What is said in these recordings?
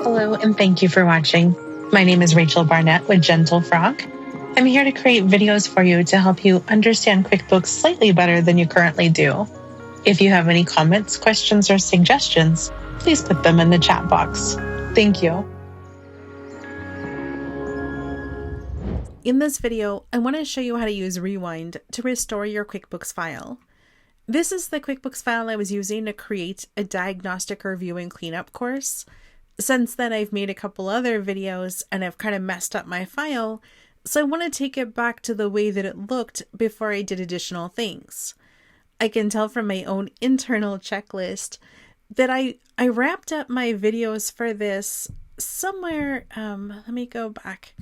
Hello, and thank you for watching. My name is Rachel Barnett with Gentle Frog. I'm here to create videos for you to help you understand QuickBooks slightly better than you currently do. If you have any comments, questions, or suggestions, please put them in the chat box. Thank you. In this video, I want to show you how to use Rewind to restore your QuickBooks file. This is the QuickBooks file I was using to create a diagnostic review and cleanup course. Since then, I've made a couple other videos and I've kind of messed up my file, so I want to take it back to the way that it looked before I did additional things. I can tell from my own internal checklist that I wrapped up my videos for this somewhere, let me go back.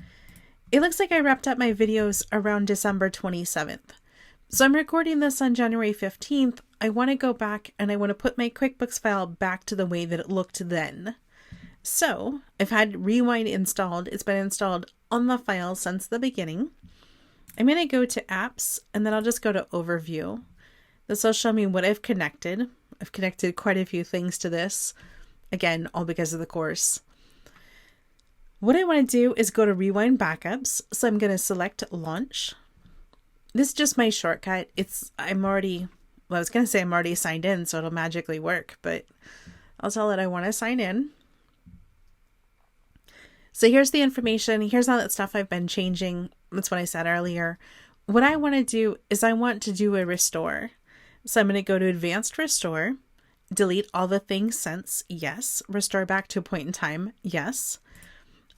It looks like I wrapped up my videos around December 27th. So I'm recording this on January 15th. I want to go back and I want to put my QuickBooks file back to the way that it looked then. So I've had Rewind installed. It's been installed on the file since the beginning. I'm going to go to Apps and then I'll just go to Overview. This will show me what I've connected. I've connected quite a few things to this. Again, all because of the course. What I want to do is go to Rewind Backups. So I'm going to select Launch. This is just my shortcut. I'm already signed in, so it'll magically work, but I'll tell it I want to sign in. So here's the information. Here's all that stuff I've been changing. That's what I said earlier. What I want to do is I want to do a restore. So I'm going to go to Advanced Restore, delete all the things since, yes. Restore back to a point in time, yes.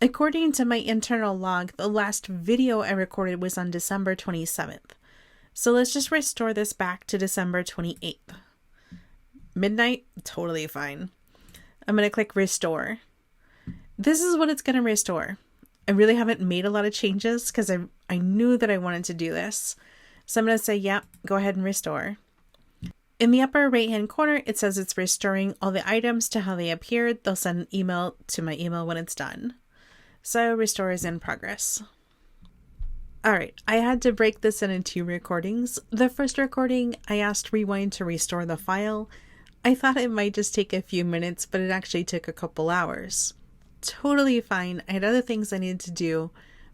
According to my internal log, the last video I recorded was on December 27th. So let's just restore this back to December 28th. Midnight, totally fine. I'm going to click Restore. This is what it's going to restore. I really haven't made a lot of changes because I knew that I wanted to do this. So I'm going to say, yeah, go ahead and restore. In the upper right hand corner, it says it's restoring all the items to how they appeared. They'll send an email to my email when it's done. So restore is in progress. All right, I had to break this into 2 recordings. The first recording, I asked Rewind to restore the file. I thought it might just take a few minutes, but it actually took a couple hours. Totally fine. I had other things I needed to do,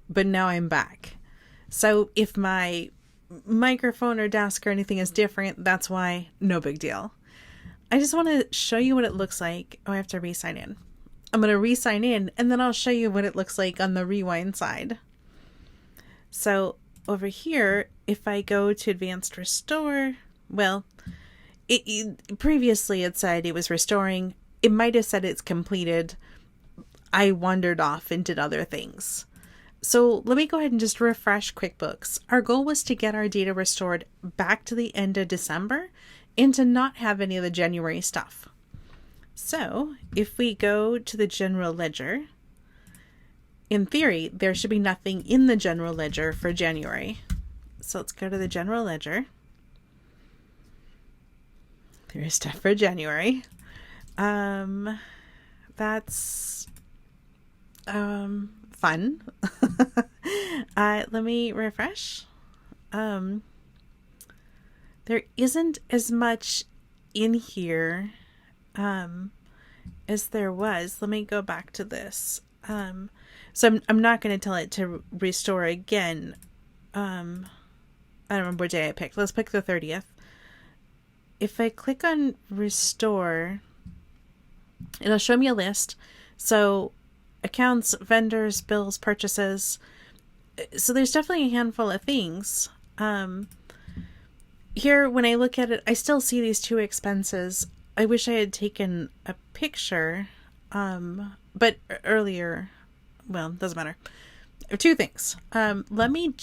but now I'm back. So if my microphone or desk or anything is different, that's why. No big deal. I just want to show you what it looks like. Oh, I have to re-sign in. I'm going to re-sign in and then I'll show you what it looks like on the Rewind side. So over here, if I go to Advanced Restore, well, previously it said it was restoring. It might have said it's completed. I wandered off and did other things. So let me go ahead and just refresh QuickBooks. Our goal was to get our data restored back to the end of December and to not have any of the January stuff. So if we go to the general ledger, in theory, there should be nothing in the general ledger for January. So let's go to the general ledger. There is stuff for January. That's fun. Let me refresh. There isn't as much in here as there was. Let me go back to this. So I'm not going to tell it to restore again. I don't remember what day I picked. Let's pick the 30th. If I click on restore, it'll show me a list. So accounts, vendors, bills, purchases. So there's definitely a handful of things. Here, when I look at it, I still see these 2 expenses. I wish I had taken a picture, but earlier, well, doesn't matter. 2 things. Let me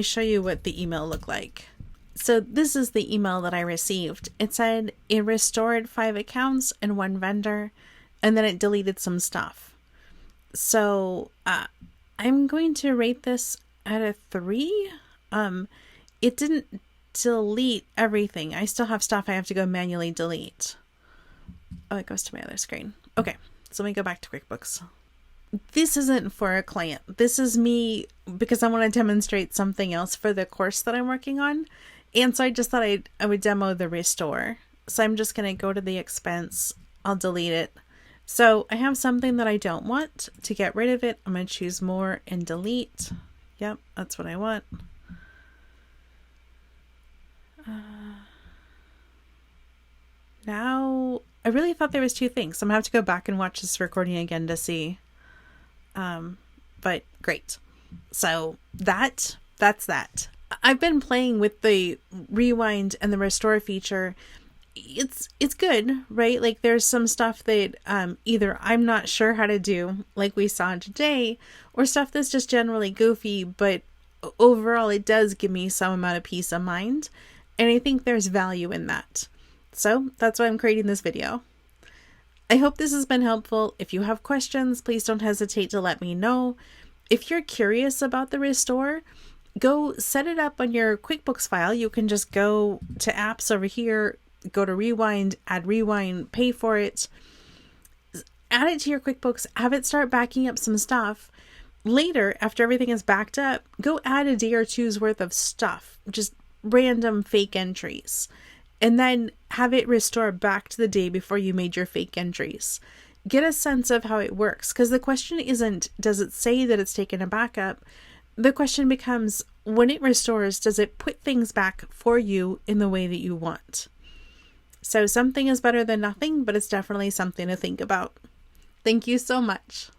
show you what the email looked like. So this is the email that I received. It said it restored 5 accounts and 1 vendor, and then it deleted some stuff. So I'm going to rate this at a 3. It didn't delete everything. I still have stuff I have to go manually delete. Oh, it goes to my other screen. Okay, so let me go back to QuickBooks. This isn't for a client. This is me because I want to demonstrate something else for the course that I'm working on. And so I just thought I would demo the restore. So I'm just going to go to the expense. I'll delete it. So I have something that I don't want. To get rid of it, I'm going to choose more and delete. Yep, that's what I want. Now, I really thought there was two things. So I'm going to have to go back and watch this recording again to see. But great. So that's that. I've been playing with the rewind and the restore feature. It's good, right? Like there's some stuff that either I'm not sure how to do, like we saw today, or stuff that's just generally goofy, but overall it does give me some amount of peace of mind, and I think there's value in that. So that's why I'm creating this video. I hope this has been helpful. If you have questions, please don't hesitate to let me know. If you're curious about the restore, go set it up on your QuickBooks file. You can just go to apps over here, go to rewind, add rewind, pay for it, add it to your QuickBooks, have it start backing up some stuff. Later, after everything is backed up, go add a day or two's worth of stuff, just random fake entries, and then have it restore back to the day before you made your fake entries. Get a sense of how it works, because the question isn't, does it say that it's taken a backup? The question becomes, when it restores, does it put things back for you in the way that you want? So something is better than nothing, but it's definitely something to think about. Thank you so much.